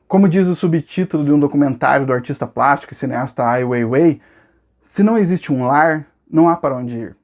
Como diz o subtítulo de um documentário do artista plástico e cineasta Ai Weiwei, se não existe um lar, não há para onde ir.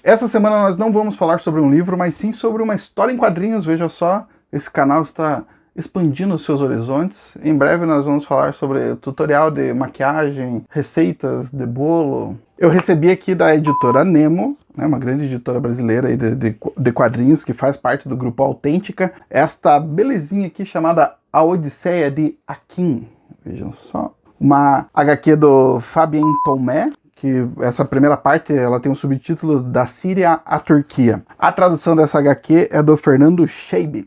Essa semana nós não vamos falar sobre um livro, mas sim sobre uma história em quadrinhos. Veja só, esse canal está expandindo os seus horizontes. Em breve nós vamos falar sobre tutorial de maquiagem, receitas de bolo. Eu recebi aqui da editora Nemo, né, uma grande editora brasileira aí de quadrinhos que faz parte do grupo Autêntica, esta belezinha aqui chamada A Odisseia de Akin. Vejam só. Uma HQ do Fabien Tomé, que essa primeira parte ela tem um subtítulo Da Síria à Turquia. A tradução dessa HQ é do Fernando Scheibe.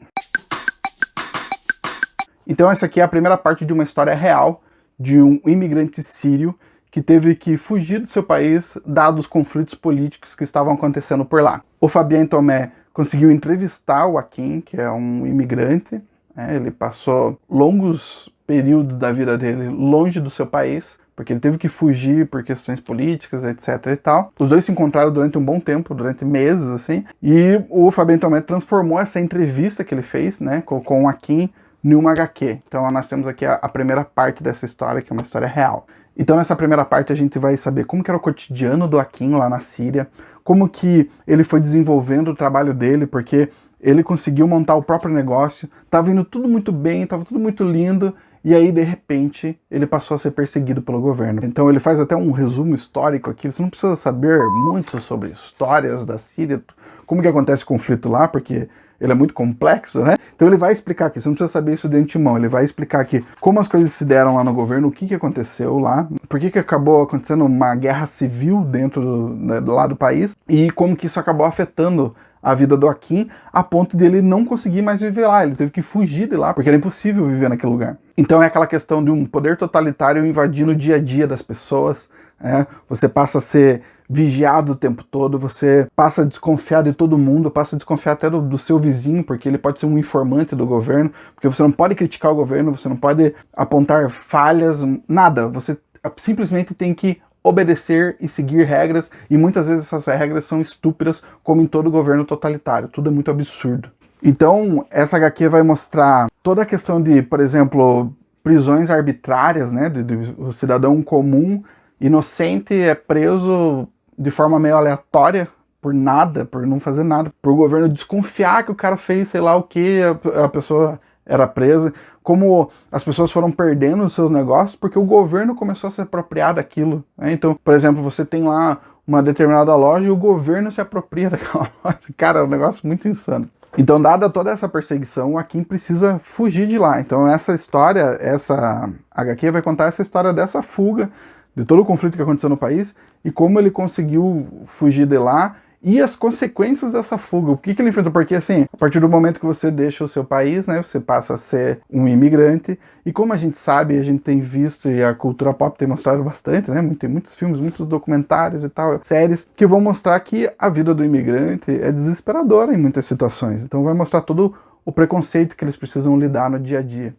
Então essa aqui é a primeira parte de uma história real de um imigrante sírio que teve que fugir do seu país dados os conflitos políticos que estavam acontecendo por lá. O Fabien Tomé conseguiu entrevistar o Akin, que é um imigrante, né? Ele passou longos períodos da vida dele longe do seu país, porque ele teve que fugir por questões políticas, etc e tal. Os dois se encontraram durante um bom tempo, durante meses, assim, e o Fabien Tomé transformou essa entrevista que ele fez, né, com o Akin numa HQ. Então nós temos aqui a primeira parte dessa história, que é uma história real. Então nessa primeira parte a gente vai saber como que era o cotidiano do Akin lá na Síria, como que ele foi desenvolvendo o trabalho dele, porque ele conseguiu montar o próprio negócio, estava indo tudo muito bem, estava tudo muito lindo, e aí, de repente, ele passou a ser perseguido pelo governo. Então ele faz até um resumo histórico aqui. Você não precisa saber muito sobre histórias da Síria, como que acontece o conflito lá, porque ele é muito complexo, né? Então ele vai explicar aqui, você não precisa saber isso de antemão, ele vai explicar aqui como as coisas se deram lá no governo, o que aconteceu lá, por que acabou acontecendo uma guerra civil dentro lá do país, e como que isso acabou afetando a vida do Akin, a ponto de ele não conseguir mais viver lá. Ele teve que fugir de lá, porque era impossível viver naquele lugar. Então é aquela questão de um poder totalitário invadindo o dia a dia das pessoas, né? Você passa a ser vigiado o tempo todo, você passa a desconfiar de todo mundo, passa a desconfiar até do seu vizinho, porque ele pode ser um informante do governo, porque você não pode criticar o governo, você não pode apontar falhas, nada. Você simplesmente tem que obedecer e seguir regras, e muitas vezes essas regras são estúpidas, como em todo governo totalitário. Tudo é muito absurdo. Então, essa HQ vai mostrar toda a questão de, por exemplo, prisões arbitrárias, né? O cidadão comum, inocente, é preso de forma meio aleatória, por nada, por não fazer nada, por o governo desconfiar que o cara fez sei lá o que, a pessoa era presa. Como as pessoas foram perdendo os seus negócios porque o governo começou a se apropriar daquilo, né? Então, por exemplo, você tem lá uma determinada loja e o governo se apropria daquela loja. Cara, é um negócio muito insano. Então, dada toda essa perseguição, o Akin precisa fugir de lá. Então, essa história, essa HQ vai contar essa história dessa fuga, de todo o conflito que aconteceu no país e como ele conseguiu fugir de lá e as consequências dessa fuga, o que ele enfrentou, porque assim, a partir do momento que você deixa o seu país, né, você passa a ser um imigrante, e como a gente sabe, a gente tem visto, e a cultura pop tem mostrado bastante, né, tem muitos filmes, muitos documentários e tal, séries, que vão mostrar que a vida do imigrante é desesperadora em muitas situações, então vai mostrar todo o preconceito que eles precisam lidar no dia a dia.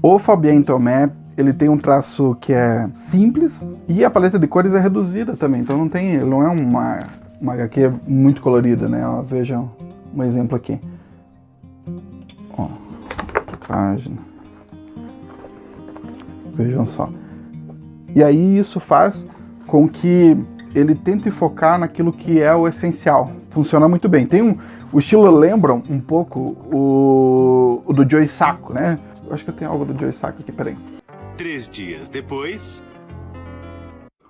O Fabien Tomé, ele tem um traço que é simples e a paleta de cores é reduzida também, então ele não é uma HQ muito colorida, né? Ó, vejam um exemplo aqui. Ó, página. Vejam só. E aí isso faz com que ele tente focar naquilo que é o essencial. Funciona muito bem. O estilo lembra um pouco o do Joe Sacco, né? Eu acho que eu tenho algo do Joe Sacco aqui, peraí. 3 dias depois...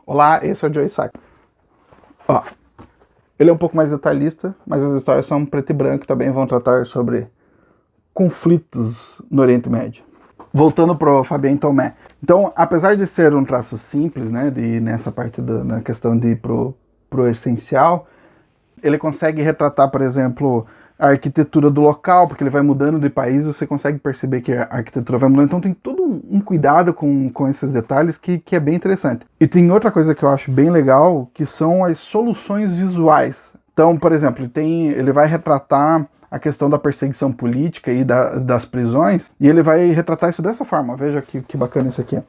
Olá, esse é o Joe Sacco. Ó, ele é um pouco mais detalhista, mas as histórias são preto e branco, também vão tratar sobre conflitos no Oriente Médio. Voltando pro Fabien Tomé. Então, apesar de ser um traço simples, né, de ir nessa parte na questão de ir pro essencial, ele consegue retratar, por exemplo, a arquitetura do local, porque ele vai mudando de país, você consegue perceber que a arquitetura vai mudando, então tem todo um cuidado com esses detalhes que é bem interessante. E tem outra coisa que eu acho bem legal, que são as soluções visuais. Então, por exemplo, ele vai retratar a questão da perseguição política e das prisões, e ele vai retratar isso dessa forma. Veja que bacana isso aqui.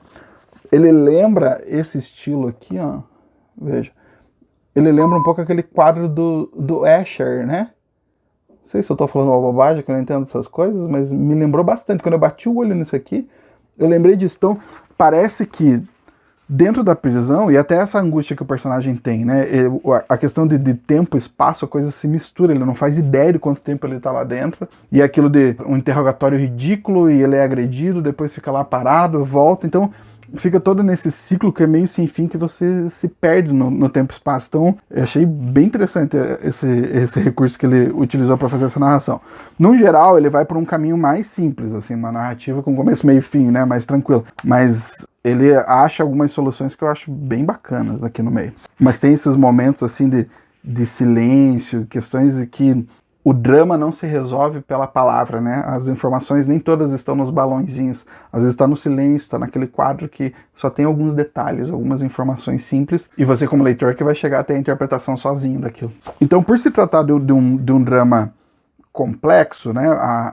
Ele lembra esse estilo aqui, ó. Veja. Ele lembra um pouco aquele quadro do Escher, né? Não sei se eu tô falando uma bobagem, que eu não entendo essas coisas, mas me lembrou bastante. Quando eu bati o olho nisso aqui, eu lembrei disso. Então, parece que dentro da prisão, e até essa angústia que o personagem tem, né? A questão de tempo, espaço, a coisa se mistura, ele não faz ideia de quanto tempo ele tá lá dentro, e aquilo de um interrogatório ridículo, e ele é agredido, depois fica lá parado, volta, então fica todo nesse ciclo que é meio sem fim, que você se perde no tempo e espaço. Então, eu achei bem interessante esse recurso que ele utilizou para fazer essa narração. No geral, ele vai por um caminho mais simples, assim, uma narrativa com começo, meio e fim, né? Mais tranquilo. Mas ele acha algumas soluções que eu acho bem bacanas aqui no meio. Mas tem esses momentos, assim, de silêncio, questões de que o drama não se resolve pela palavra, né? As informações nem todas estão nos balõezinhos. Às vezes está no silêncio, está naquele quadro que só tem alguns detalhes, algumas informações simples, e você como leitor que vai chegar até a interpretação sozinho daquilo. Então, por se tratar de um drama complexo, né?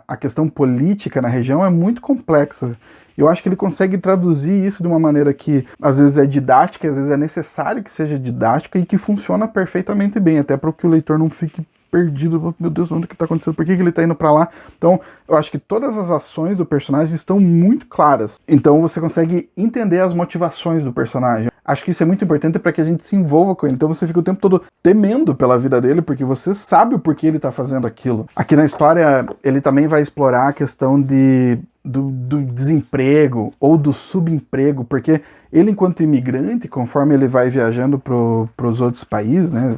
A questão política na região é muito complexa. Eu acho que ele consegue traduzir isso de uma maneira que às vezes é didática, às vezes é necessário que seja didática e que funciona perfeitamente bem, até para que o leitor não fique perdido, meu Deus, onde que tá acontecendo? Por que ele tá indo para lá? Então, eu acho que todas as ações do personagem estão muito claras. Então, você consegue entender as motivações do personagem. Acho que isso é muito importante para que a gente se envolva com ele. Então, você fica o tempo todo temendo pela vida dele, porque você sabe o porquê ele tá fazendo aquilo. Aqui na história, ele também vai explorar a questão do desemprego ou do subemprego, porque ele, enquanto imigrante, conforme ele vai viajando para os outros países, né,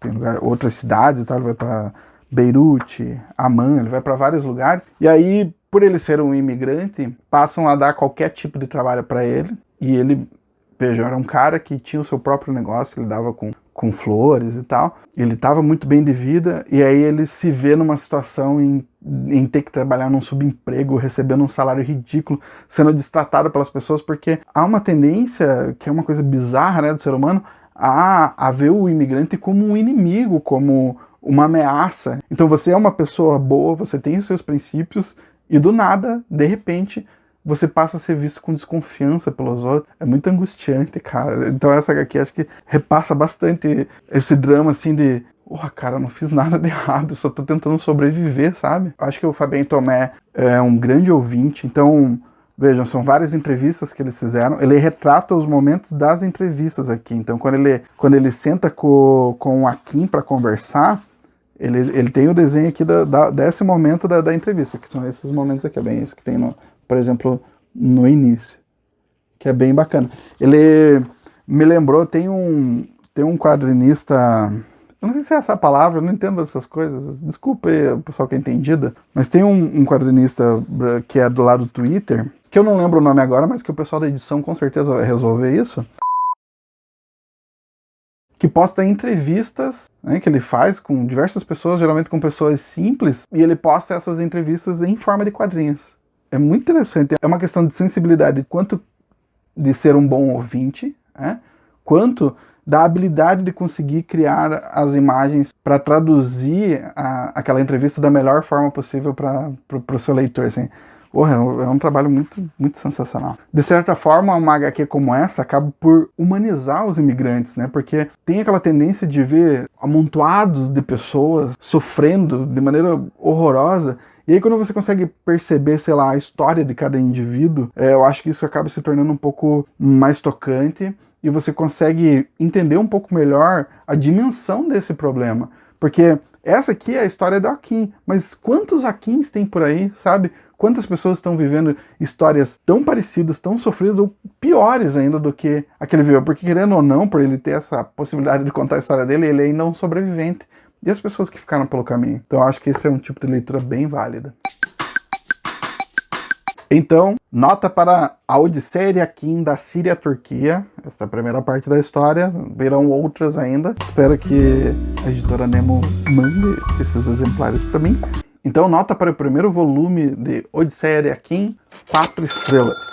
tem outras cidades e tal, ele vai para Beirute, Amman, ele vai para vários lugares, e aí, por ele ser um imigrante, passam a dar qualquer tipo de trabalho para ele, e ele, veja, era um cara que tinha o seu próprio negócio, ele dava com flores e tal, ele estava muito bem de vida, e aí ele se vê numa situação em ter que trabalhar num subemprego, recebendo um salário ridículo, sendo destratado pelas pessoas, porque há uma tendência, que é uma coisa bizarra, né, do ser humano, a ver o imigrante como um inimigo, como uma ameaça. Então você é uma pessoa boa, você tem os seus princípios, e do nada, de repente, você passa a ser visto com desconfiança pelos outros. É muito angustiante, cara. Então essa aqui acho que repassa bastante esse drama, assim, de porra, cara, eu não fiz nada de errado, só tô tentando sobreviver, sabe? Acho que o Fabien Tomé é um grande ouvinte, então, vejam, são várias entrevistas que eles fizeram, ele retrata os momentos das entrevistas aqui, então quando ele senta com o Akin para conversar, ele tem o desenho aqui desse momento da entrevista, que são esses momentos aqui, é bem esse que tem, por exemplo, no início, que é bem bacana. Ele me lembrou, tem um quadrinista... Eu não sei se é essa a palavra, eu não entendo essas coisas. Desculpa aí o pessoal que é entendida. Mas tem um quadrinista que é do lado do Twitter, que eu não lembro o nome agora, mas que o pessoal da edição com certeza vai resolver isso. Que posta entrevistas, né, que ele faz com diversas pessoas, geralmente com pessoas simples, e ele posta essas entrevistas em forma de quadrinhos. É muito interessante. É uma questão de sensibilidade, quanto de ser um bom ouvinte, né, quanto da habilidade de conseguir criar as imagens para traduzir aquela entrevista da melhor forma possível para o seu leitor. Assim. Porra, é um trabalho muito, muito sensacional. De certa forma, uma HQ como essa acaba por humanizar os imigrantes, né? Porque tem aquela tendência de ver amontoados de pessoas sofrendo de maneira horrorosa. E aí quando você consegue perceber, sei lá, a história de cada indivíduo, eu acho que isso acaba se tornando um pouco mais tocante, e você consegue entender um pouco melhor a dimensão desse problema. Porque essa aqui é a história do Akin, mas quantos Akins tem por aí, sabe? Quantas pessoas estão vivendo histórias tão parecidas, tão sofridas, ou piores ainda do que aquele viveu? Porque, querendo ou não, por ele ter essa possibilidade de contar a história dele, ele ainda é um sobrevivente. E as pessoas que ficaram pelo caminho. Então eu acho que esse é um tipo de leitura bem válida. Então, nota para A Odisseia de Akin, da Síria à Turquia. Essa é a primeira parte da história, virão outras ainda. Espero que a editora Nemo mande esses exemplares para mim. Então, nota para o primeiro volume de Odisseia de Akin, 4 estrelas.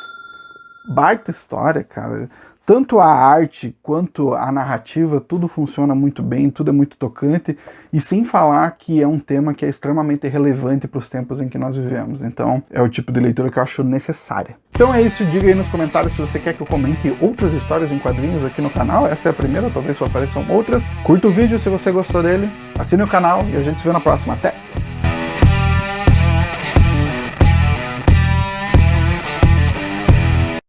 Baita história, cara. tanto a arte quanto a narrativa, tudo funciona muito bem, tudo é muito tocante, e sem falar que é um tema que é extremamente relevante para os tempos em que nós vivemos. Então é o tipo de leitura que eu acho necessária. Então é isso, diga aí nos comentários se você quer que eu comente outras histórias em quadrinhos aqui no canal. Essa é a primeira, talvez só apareçam outras. Curta o vídeo se você gostou dele, assine o canal e a gente se vê na próxima. Até!